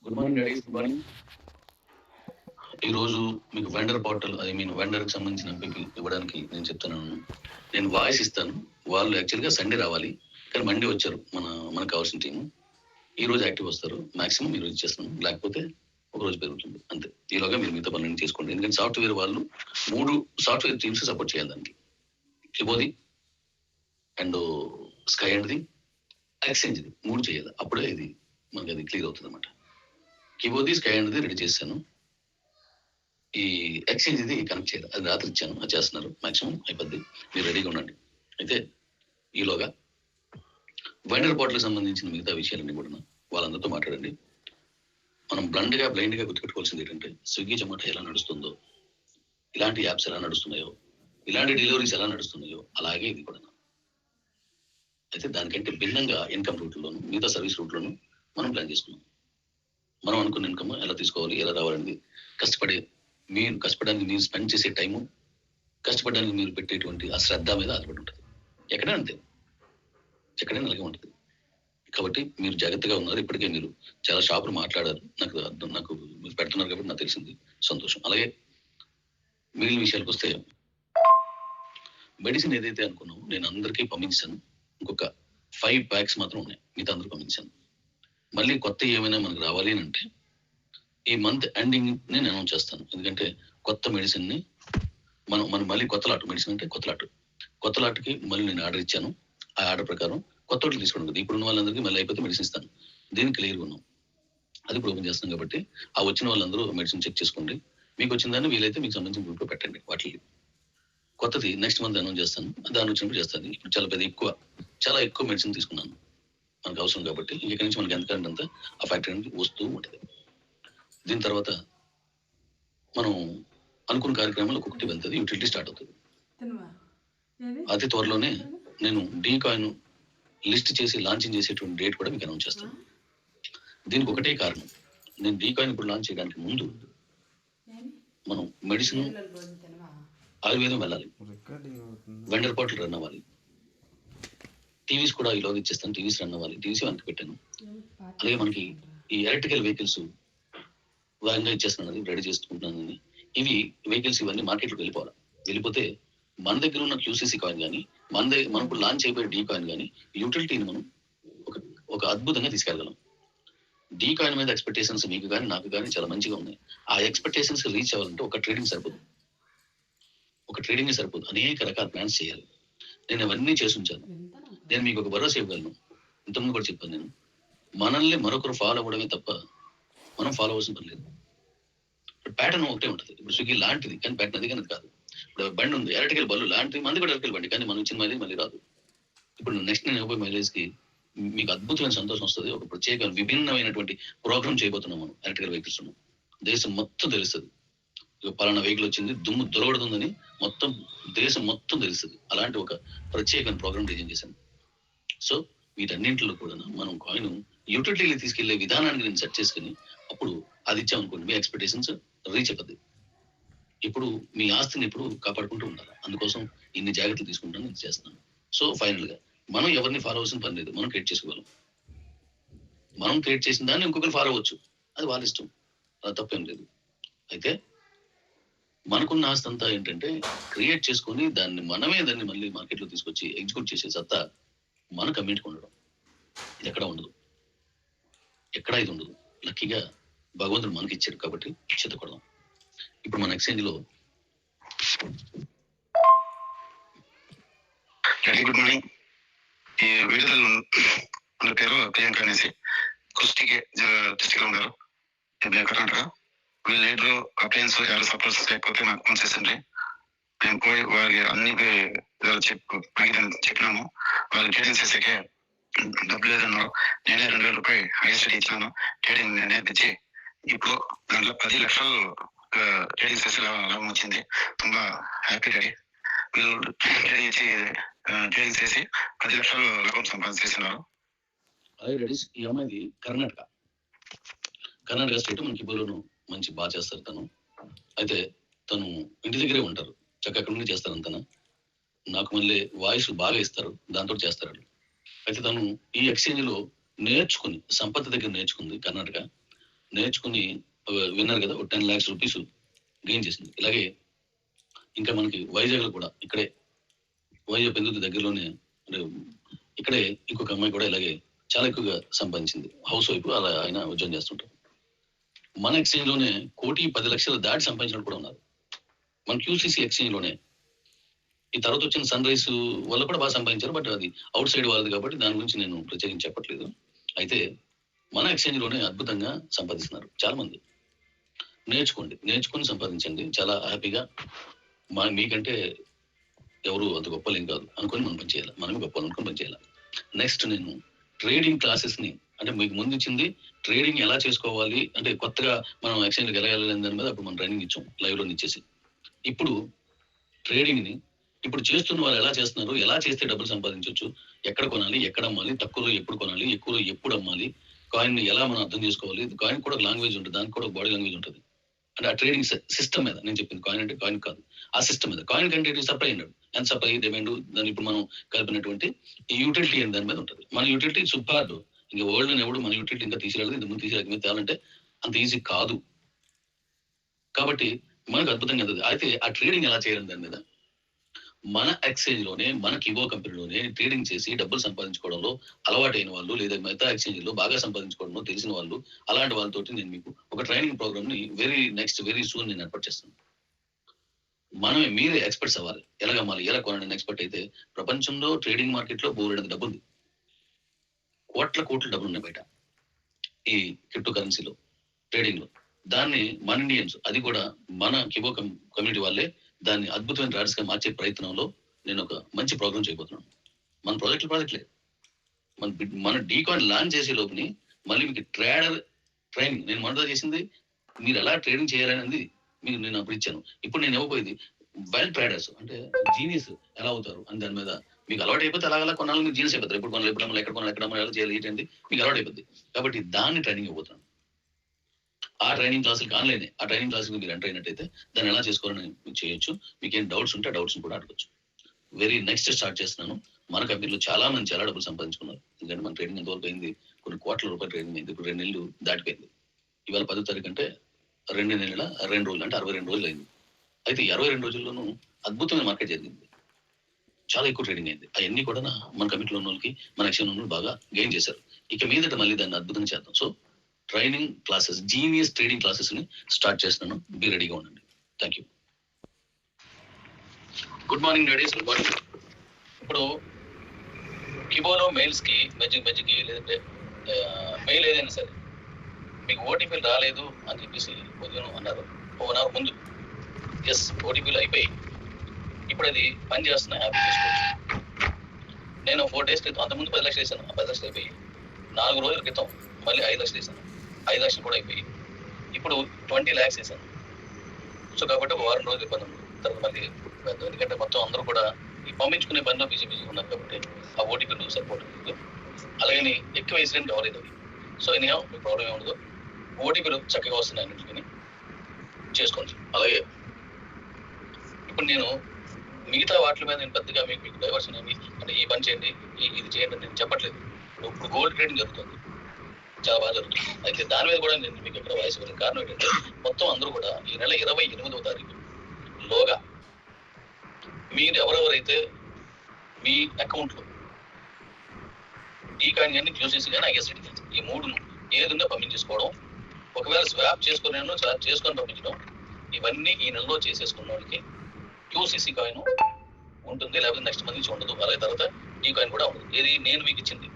Good morning daddy. Good morning. ఈ రోజు మీకు వెండర్ పోర్టల్ వెండర్ కి సంబంధించిన ఎంపీకి ఇవ్వడానికి నేను చెప్తున్నాను. నేను వాయిస్ ఇస్తాను. వాళ్ళు యాక్చువల్గా సండే రావాలి, కానీ మండే వచ్చారు. మనకు కావాల్సిన టీము ఈ రోజు యాక్టివ్ వస్తారు. మాక్సిమం ఈ రోజు ఇచ్చేస్తాను, లేకపోతే ఒక రోజు పెరుగుతుంది అంతే. ఈలోగా మీరు మిగతా పనులన్నీ చేసుకోండి. ఎందుకంటే సాఫ్ట్వేర్ వాళ్ళు 3 సాఫ్ట్వేర్ టీమ్స్ సపోర్ట్ చేయాలి దానికి. కిబోది and sky and the exchange 3 చేయాలి. అప్పుడే ఇది మనకి అది క్లియర్ అవుతుంది అనమాట. కిబోది స్కై అండ్ ది రెడీ చేశాను. ఈ ఎక్స్చేంజ్ ఇది కనెక్ట్ చేయాలి. అది రాత్రి ఇచ్చాను, అది చేస్తున్నారు. మాక్సిమం అయిపోద్ది, మీరు రెడీగా ఉండండి. అయితే ఈలోగా వెండర్ పోర్టల్కి సంబంధించిన మిగతా విషయాలన్నీ కూడా వాళ్ళందరితో మాట్లాడండి. మనం బ్లైండ్ గా గుర్తుపెట్టుకోవాల్సింది ఏంటంటే, స్విగ్గీ జొమాటో ఎలా నడుస్తుందో, ఇలాంటి యాప్స్ ఎలా నడుస్తున్నాయో, ఇలాంటి డెలివరీస్ ఎలా నడుస్తున్నాయో అలాగే ఇది కూడా. అయితే దానికంటే భిన్నంగా ఇన్కమ్ రూట్లోను మిగతా సర్వీస్ రూట్లోను మనం ప్లాన్ చేసుకున్నాం. మనం అనుకున్న ఇన్కమ్ ఎలా తీసుకోవాలి, ఎలా రావాలని కష్టపడడానికి మీరు స్పెండ్ చేసే టైము, కష్టపడడానికి మీరు పెట్టేటువంటి ఆ శ్రద్ధ మీద ఆధారపడి ఉంటుంది. ఎక్కడైనా అంతే, ఎక్కడైనా అలాగే ఉంటుంది. కాబట్టి మీరు జాగ్రత్తగా ఉన్నారు. ఇప్పటికే మీరు చాలా షాపులు మాట్లాడారు, నాకు మీరు పెడుతున్నారు కాబట్టి నాకు తెలిసింది, సంతోషం. అలాగే మిగిలిన విషయాలకు వస్తే, మెడిసిన్ ఏదైతే అనుకున్నామో నేను అందరికీ పంపించాను. ఇంకొక 5 ప్యాక్స్ మాత్రం ఉన్నాయి, మిగతా అందరూ పంపించాను. మళ్ళీ కొత్త ఏమైనా మనకు రావాలి అని అంటే ఈ మంత్ ఎండింగ్ నేను అనౌన్స్ చేస్తాను. ఎందుకంటే కొత్త మెడిసిన్ ని మనం మళ్ళీ కొత్త లాట్కి మళ్ళీ నేను ఆర్డర్ ఇచ్చాను. ఆ ఆర్డర్ ప్రకారం కొత్త వాటికి తీసుకోవడం కదా. ఇప్పుడు ఉన్న వాళ్ళందరికీ మళ్ళీ అయిపోతే మెడిసిన్ ఇస్తాను. దీనికి క్లియర్గా ఉన్నాం. అది ఇప్పుడు ఓపెన్ చేస్తాం కాబట్టి ఆ వచ్చిన వాళ్ళందరూ మెడిసిన్ చెక్ చేసుకోండి. మీకు వచ్చిన దాన్ని వీలైతే మీకు సంబంధించిన గ్రూప్లో పెట్టండి. వాటికి కొత్తది నెక్స్ట్ మంత్ అనౌన్స్ చేస్తాను. దాని వచ్చినప్పుడు చేస్తాను. ఇప్పుడు చాలా ఎక్కువ మెడిసిన్ తీసుకున్నాను, మనకు అవసరం కాబట్టి. ఇక్కడి నుంచి మనకి ఎంత అంతా ఆ ఫ్యాక్టరీ నుంచి వస్తూ ఉంటుంది. దీని తర్వాత మనం అనుకున్న కార్యక్రమాలు ఒక్కొక్కటి వెళ్తుంది. యూటిలిటీ స్టార్ట్ అవుతుంది. అతి త్వరలోనే నేను డీ కాయిన్ లిస్ట్ చేసి లాంచింగ్ చేసేటువంటి డేట్ కూడా మీకు అనౌన్స్ చేస్తాను. దీనికి ఒకటే కారణం, నేను డీ కాయిన్ ఇప్పుడు లాంచ్ చేయడానికి ముందు మనం మెడిసిన్, ఆయుర్వేదం వెళ్ళాలి, వెండర్ పోర్టల్ రన్ అవ్వాలి, టీవీస్ కూడా ఈలోగా ఇచ్చేస్తాను. టీవీస్ రన్ అవ్వాలి. టీవీస్ వెనక్కి పెట్టాను. అలాగే మనకి ఈ ఎలక్ట్రికల్ వెహికల్స్ వేగంగా ఇచ్చేస్తున్నాను, రెడీ చేసుకుంటున్నాను. ఇవి వెహికల్స్ ఇవన్నీ మార్కెట్లోకి వెళ్ళిపోతే మన దగ్గర ఉన్న క్యూసీసీ కాయిన్ కానీ, మనకు లాంచ్ అయిపోయే డీ కాయిన్ కానీ యూటిలిటీని మనం ఒక అద్భుతంగా తీసుకెళ్ళగలం. డీ కాయిన్ మీద ఎక్స్పెక్టేషన్స్ మీకు కానీ నాకు కానీ చాలా మంచిగా ఉన్నాయి. ఆ ఎక్స్పెక్టేషన్స్ రీచ్ అవ్వాలంటే ఒక ట్రేడింగ్ సరిపోదు, అనేక రకాల ప్లాన్స్ చేయాలి. నేను అవన్నీ చేసి ఉంచాను. నేను మీకు ఒక భరోసా ఇవ్వగలను. ఇంతకుముందు కూడా చెప్పాను, నేను మనల్ని మరొకరు ఫాలో అవ్వడమే తప్ప మనం ఫాలో అవ్వాల్సిన పని లేదు. ప్యాటర్న్ ఒకటే ఉంటుంది. ఇప్పుడు స్విగ్గీ లాంటిది, కానీ ప్యాటర్న్ అది కానీ కాదు. ఇప్పుడు బండి ఉంది, ఎలక్ట్రికల్ బల్లు లాంటిది, మంది కూడా ఎలక్ట్రికల్ బండి, కానీ మనం ఇచ్చిన మైలేజ్ మళ్ళీ రాదు. ఇప్పుడు నెక్స్ట్ నేను ఇవ్వబోయే మైలేజ్ కి మీకు అద్భుతమైన సంతోషం వస్తుంది. ఒక ప్రత్యేక విభిన్నమైనటువంటి ప్రోగ్రామ్ చేయబోతున్నాం మనం ఎలక్ట్రికల్ వెహికల్స్. దేశం మొత్తం తెలుస్తుంది, పలానా వెహికల్ వచ్చింది, దుమ్ము దొరకడుతుందని మొత్తం దేశం మొత్తం తెలుస్తుంది. అలాంటి ఒక ప్రత్యేకమైన ప్రోగ్రామ్ డిజైన్ చేశాను. సో వీటన్నింటిలో కూడా మనం కాయిన్ యూటిలిటీలు తీసుకెళ్లే విధానానికి నేను సెట్ చేసుకుని అప్పుడు అది ఇచ్చామనుకోండి, మీ ఎక్స్పెక్టేషన్స్ రీచ్ అయిపోద్ది. ఇప్పుడు మీ ఆస్తిని ఎప్పుడు కాపాడుకుంటూ ఉండాలి. అందుకోసం ఇన్ని జాగ్రత్తలు తీసుకుంటాను, ఇది చేస్తున్నాను. సో ఫైనల్ గా మనం ఎవరిని ఫాలో అవ్వాల్సిన పని లేదు. మనం క్రియేట్ చేసుకోగలం. మనం క్రియేట్ చేసిన దాన్ని ఇంకొకరు ఫాలో అవ్వచ్చు, అది వాళ్ళ ఇష్టం, అది తప్పేం లేదు. అయితే మనకున్న ఆస్తి అంతా ఏంటంటే క్రియేట్ చేసుకొని దాన్ని మళ్ళీ మార్కెట్లో తీసుకొచ్చి ఎగ్జిక్యూట్ చేసే సత్తా మన కమ్యూనిటీకి ఉండడం. ఇది ఎక్కడ ఉండదు. లక్కీగా భగవంతుడు మనకి ఇచ్చారు కాబట్టి చెత్తకూడదాం. ఇప్పుడు మన ఎక్స్చేంజ్ లో గుడ్ మార్నింగ్. ఈ వీడియోలో మన పేరు ప్రియాంక అనేసి కుస్టికి డిస్ట్రిక్ట్ లో ఉన్నారు, కర్ణాటక. మీ లీడర్ అప్లయన్స్ ఎవరు సపోర్ట్స్ లేకపోతే నాకు ఫోన్ చేసండి. నేను పోయి వారికి అన్ని చెప్పినాను. వాళ్ళు ట్రేడింగ్ చేసేకే డబ్బులు లేదన్నారు. నేనే 2,000 రూపాయలు హైయెస్ట్ ఇచ్చినాను. ట్రేడింగ్ నేర్పించి ఇప్పుడు దాంట్లో 10 లక్షలు ట్రేడింగ్ చేసే లాభం వచ్చింది. ತುಂಬಾ హ్యాపీ రెడీ. వీళ్ళు ట్రేడింగ్ చేసి 10 లక్షలు లాభం సంపాదించేస్తున్నారు. ఈ అమ్మాయిది కర్ణాటక స్టేట్. మనకి బోలోను మంచి బాగా చేస్తారు తను. అయితే తను ఇంటి దగ్గరే ఉంటారు, చక్కగా అక్కడ నుండి చేస్తారు అంతనా. నాకు మళ్ళీ వాయిస్ బాగా ఇస్తారు, దాంతో చేస్తారు. అయితే తను ఈ ఎక్స్చేంజ్ లో సంపత్ దగ్గర నేర్చుకుంది కర్ణాటక. నేర్చుకుని విన్నారు కదా, 10 lakhs రూపీస్ గెయిన్ చేసింది. ఇలాగే ఇంకా మనకి వైజాగ్లో కూడా ఇక్కడే వైజాగ్ పెందుర్తి దగ్గరలోనే అంటే ఇక్కడే ఇంకొక అమ్మాయి కూడా ఇలాగే చాలా ఎక్కువగా సంపాదించింది. హౌస్ వైఫ్, అలా ఆయన ఉద్యోగం చేస్తుంటారు. మన ఎక్స్చేంజ్ లోనే 1,10,00,000 దాటి సంపాదించిన కూడా ఉన్నారు. మన క్యూసీసీ ఎక్స్చేంజ్ లోనే. ఈ తర్వాత వచ్చిన సన్ రైస్ వల్ల కూడా బాగా సంపాదించారు. బట్ అది అవుట్ సైడ్ వాళ్ళది కాబట్టి దాని గురించి నేను ప్రత్యేకించి చెప్పట్లేదు. అయితే మన ఎక్స్చేంజ్ లోనే అద్భుతంగా సంపాదిస్తున్నారు చాలా మంది. నేర్చుకోండి, నేర్చుకుని సంపాదించండి. చాలా హ్యాపీగా మీకంటే ఎవరు అంత గొప్పలేం కాదు అనుకొని మనం పనిచేయాలి. మనమే గొప్పలు అనుకొని పనిచేయాలి. నెక్స్ట్ నేను ట్రేడింగ్ క్లాసెస్ ని, అంటే మీకు ముందు ఇచ్చింది ట్రేడింగ్ ఎలా చేసుకోవాలి, అంటే కొత్తగా మనం ఎక్స్చేంజ్కి ఎలా వెళ్ళాలి దాని మీద అప్పుడు మనం ట్రైనింగ్ ఇచ్చాం లైవ్ లో ఇచ్చేసి. ఇప్పుడు ట్రేడింగ్ ని ఇప్పుడు చేస్తున్న వాళ్ళు ఎలా చేస్తున్నారు, ఎలా చేస్తే డబ్బులు సంపాదించవచ్చు, ఎక్కడ కొనాలి, ఎక్కడ అమ్మాలి, తక్కువలో ఎప్పుడు కొనాలి, ఎక్కువలో ఎప్పుడు అమ్మాలి, కాయిన్ ని ఎలా మనం అర్థం చేసుకోవాలి. కాయిన్ కూడా లాంగ్వేజ్ ఉంటుంది, దానికి కూడా బాడీ లాంగ్వేజ్ ఉంటుంది. అంటే ఆ ట్రేడింగ్ సిస్టమ్ మీద నేను చెప్పింది. కాయిన్ అంటే కాయిన్ కాదు, ఆ సిస్టమ్ మీద. కాయిన్ కంటే సప్లై అన్నాడు, ఎంత సప్లై డిమాండ్, దాన్ని ఇప్పుడు మనం కలిపినటువంటి ఈ యూటిలిటీ అని దాని మీద ఉంటుంది. మన యూటిలిటీ సూపర్. ఇంకా వరల్డ్ ఎవడు మన యూటిలిటీ ఇంకా తీసుకెళ్ళదు, ఇంత ముందు తీసుకెళ్ళి తేవాలంటే అంత ఈజీ కాదు. కాబట్టి మనకు అద్భుతంగా ఉంటుంది. అయితే ఆ ట్రేడింగ్ ఎలా చేయాలి దాని మీద మన ఎక్స్చేంజ్ లోనే, మన కిబో కంపెనీలోనే ట్రేడింగ్ చేసి డబ్బులు సంపాదించుకోవడంలో అలవాటైన వాళ్ళు, లేదా మిగతా ఎక్స్చేంజ్ లో బాగా సంపాదించుకోవడంలో తెలిసిన వాళ్ళు, అలాంటి వాళ్ళతోటి నేను మీకు ఒక ట్రైనింగ్ ప్రోగ్రామ్ ని వెరీ సూన్ నేను ఏర్పాటు చేస్తాను. మనమే మీరే ఎక్స్పర్ట్స్ అవ్వాలి. ఎలాగమ్మాలి, ఎలా కొనాలని ఎక్స్పర్ట్ అయితే ప్రపంచంలో ట్రేడింగ్ మార్కెట్ లో బోలెడంత డబ్బు ఉంది. కోట్ల డబ్బులు ఉన్నాయి బయట ఈ క్రిప్టో కరెన్సీలో, ట్రేడింగ్ లో. దాన్ని మన ఇండియన్స్, అది కూడా మన కిబో కమ్యూనిటీ వాళ్ళే దాన్ని అద్భుతమైన ట్రాడర్స్ గా మార్చే ప్రయత్నంలో నేను ఒక మంచి ప్రోగ్రామ్ చేయబోతున్నాను. మన ప్రాజెక్టులే మన డీకాయిన్ లాంచ్ చేసే లోపుని మళ్ళీ మీకు ట్రేడర్ ట్రైనింగ్ నేను మొదట చేసింది. మీరు ఎలా ట్రేడింగ్ చేయాలనేది మీకు నేను అప్పుడు ఇచ్చాను. ఇప్పుడు నేను ఇవ్వబోయేది వెల్ ట్రేడర్స్ అంటే జీనియస్ ఎలా అవుతారు అని దాని మీద. మీకు అలవాటు అయిపోతే అలా కొనాలి, మీరు జీనియస్ అయిపోతారు. ఎప్పుడు కొనాలి, ఎక్కడ కొనాలి, ఎక్కడ ఎలా చేయాలి ఏంటంటే మీకు అలవాటు అయిపోద్ది. కాబట్టి దాన్ని ట్రైనింగ్ ఇవ్వబోతున్నాను. ఆ ట్రైనింగ్ క్లాసులకి ఆన్లైన్, ఆ ట్రైనింగ్ క్లాసులకి మీరు ఎంటర్ అయినట్టయితే దాన్ని ఎలా చేసుకోవాలని మీకు చేయొచ్చు. మీకు ఏం డౌట్స్ ఉంటే డౌట్స్ కూడా అడగచ్చు. నెక్స్ట్ స్టార్ట్ చేస్తున్నాను. మన కంపెనీలో చాలా మంది చాలా డబ్బులు సంపాదించుకున్నారు. ఎందుకంటే మన ట్రైనింగ్ ఎంతవరకు అయింది, కొన్ని కోట్ల రూపాయల ట్రైనింగ్ అయింది. ఇప్పుడు 2 నెలలు దాటిపోయింది. ఇవాళ 10వ తారీఖు అంటే 2 నెలల 2 రోజులు అంటే 62 రోజులు అయింది. అయితే ఈ 62 రోజుల్లోనూ అద్భుతమైన మార్కెట్ జరిగింది. చాలా ఎక్కువ ట్రేడింగ్ అయింది. అవన్నీ కూడా మన కమిటీలో ఉన్న వాళ్ళకి, మన ఎక్స్చేంజ్ ఉన్న బాగా గెయిన్ చేశారు. ఇక మీదట మళ్ళీ దాన్ని అద్భుతంగా చేద్దాం. So training classes, genius trading classes ని స్టార్ట్ చేస్తున్నాను. బీ రెడీగా ఉండండి. Thank you. Good morning ladies, good morning. ఇప్పుడు కిబోలో మెయిల్స్ కి మెజ్జికి లేదంటే మెయిల్ ఏదైనా సరే మీకు ఓటీపీలు రాలేదు అని చెప్పేసి ఉదయం అన్నారు 1 అవర్ ముందు. ఎస్, ఓటీపీలు అయిపోయి ఇప్పుడు అది పని చేస్తున్నా, హ్యాపీ చేసుకోవచ్చు. నేను 4 days క్రితం, అంతకుముందు 10 లక్షలు వేసాను. 10 లక్షలు అయిపోయి 4 రోజుల క్రితం మళ్ళీ 5 లక్షలు వేసాను. 5 లక్షలు కూడా అయిపోయి ఇప్పుడు 20 lakhs వేసాను. సో కాబట్టి ఒక వారం రోజులు ఇబ్బంది ఉంది. తర్వాత మళ్ళీ ఎందుకంటే మొత్తం అందరూ కూడా ఈ పంపించుకునే పనిలో బిజీ ఉన్నారు కాబట్టి ఆ ఓటీపీలు సరిపోతుంది. అలాగని ఎక్కువ వేసినట్టు అవ్వలేదు. సో ఎనీ మీ ప్రాబ్లం ఏమి ఉండదు. ఓటీపీలు చక్కగా వస్తున్నాయి అన్నింటిని చేసుకోండి. అలాగే ఇప్పుడు నేను మిగతా వాటి మీద నేను పెద్దగా మీకు డైవర్షన్ ఏమి అంటే ఈ పని చేయండి, ఇది చేయండి నేను చెప్పట్లేదు. ఇప్పుడు గోల్డ్ ట్రేడింగ్ జరుగుతుంది, చాలా బాగా జరుగుతుంది. అయితే దాని మీద కూడా నేను మీకు ఇక్కడ వాయిస్ ఇవ్వడానికి కారణం ఏంటంటే మొత్తం అందరూ కూడా ఈ నెల 28వ తారీఖు లోగా మీరు ఎవరెవరైతే మీ అకౌంట్లో ఈ కాయిన్ కానీ క్యూసీసీ కానీ ఐఎస్ఐడి కానీ ఈ 3ను ఏదైనా పంపించేసుకోవడం, ఒకవేళ స్వాప్ చేసుకొని పంపించడం, ఇవన్నీ ఈ నెలలో చేసేసుకున్న వాళ్ళకి క్యూసీసీ కాయిన్ ఉంటుంది, లేకపోతే నెక్స్ట్ మంత్ నుంచి ఉండదు. అలాగే తర్వాత ఈ కాయిన్ కూడా ఉండదు. ఇది నేను మీకు ఇచ్చింది,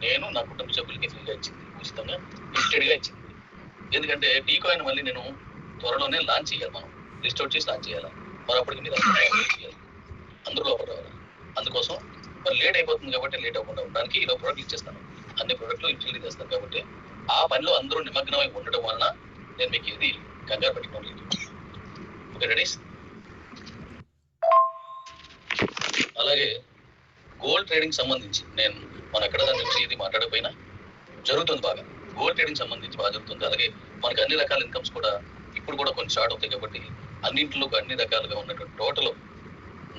నేను నా కుటుంబ సభ్యులకి ఫ్రీగా ఇచ్చింది, ఉచితంగా లిస్టెడ్గా ఇచ్చింది. ఎందుకంటే టీ కాయిన్ మళ్ళీ నేను త్వరలోనే లాంచ్ చేయాలి, మనం లిస్ట్ అవుట్ చేసి లాంచ్ చేయాలి. మరి అప్పటికి మీరు చేయాలి, అందరూ లోపల రావాలి. అందుకోసం మరి లేట్ అయిపోతుంది కాబట్టి లేట్ అవ్వకుండా ఉండడానికి ఇలా ప్రోడక్ట్లు ఇచ్చేస్తాను. అన్ని ప్రోడక్ట్లు ఇంటికి చేస్తాను కాబట్టి ఆ పనిలో అందరూ నిమగ్నమై ఉండడం వలన నేను మీకు ఇది కంగారు పెట్టుకోవడం లేదు. Okay Redis? అలాగే గోల్డ్ ట్రేడింగ్ సంబంధించి నేను మన ఎక్కడ దాని నుంచి ఇది మాట్లాడకపోయినా జరుగుతుంది బాగా. గోల్డ్ ట్రేడింగ్ సంబంధించి బాగా జరుగుతుంది. అలాగే మనకి అన్ని రకాల ఇన్కమ్స్ కూడా ఇప్పుడు కూడా కొంచెం స్టార్ట్ అవుతాయి కాబట్టి అన్నింటిలో అన్ని రకాలుగా ఉన్నటువంటి టోటల్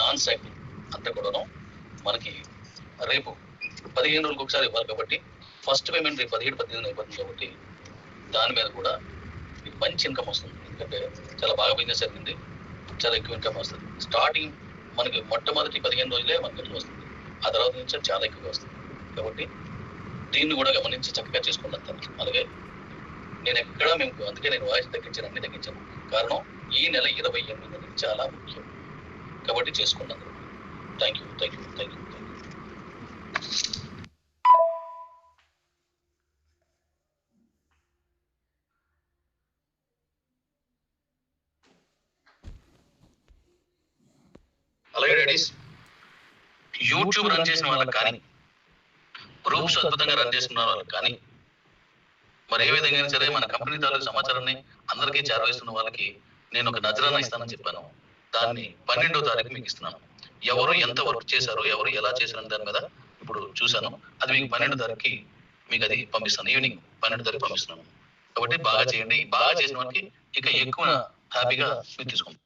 నాన్ సైకిల్ అంతా కూడాను మనకి రేపు 15 రోజులకు ఒకసారి ఇవ్వాలి కాబట్టి ఫస్ట్ పేమెంట్ రేపు 17, 18 అయిపోతుంది కాబట్టి దాని మీద కూడా మీకు మంచి ఇన్కమ్ వస్తుంది. ఎందుకంటే చాలా బాగా బిజినెస్ జరిగింది, చాలా ఎక్కువ ఇన్కమ్ వస్తుంది. స్టార్టింగ్ మనకి మొట్టమొదటి 15 రోజులే మనకి ఇన్కమ్ వస్తుంది, ఆ తర్వాత నుంచి చాలా ఎక్కువగా వస్తుంది. కాబట్టి దీన్ని కూడా గమనించి చక్కగా చేసుకుంటాను. అలాగే అందుకే నేను వాయిస్ తగ్గించాను, అన్ని తగ్గించాను. కారణం ఈ నెల 28 చాలా ముఖ్యం కాబట్టి చేసుకున్నాను. Thank you. అలాగే డాడీస్, యూట్యూబ్ రన్ చేసిన వాళ్ళకి కానీ, గ్రూప్స్ అద్భుతంగా రన్ చేస్తున్న వాళ్ళకి కానీ, మరి ఏ విధంగా సరే మన కంపెనీ తాలూకు సమాచారాన్ని అందరికీ చేరవేస్తున్న వాళ్ళకి నేను ఒక నజరానా ఇస్తానని చెప్పాను. దాన్ని 12వ తారీఖు మీకు ఇస్తున్నాను. ఎవరు ఎంత వర్క్ చేశారు, ఎవరు ఎలా చేశారని దాని మీద ఇప్పుడు చూశాను. అది మీకు 12వ తారీఖుకి మీకు అది పంపిస్తాను. ఈవినింగ్ 12వ తారీఖు పంపిస్తున్నాను. కాబట్టి బాగా చేయండి. బాగా చేసిన వాళ్ళకి ఇక ఎక్కువ హ్యాపీగా మీరు తీసుకోండి.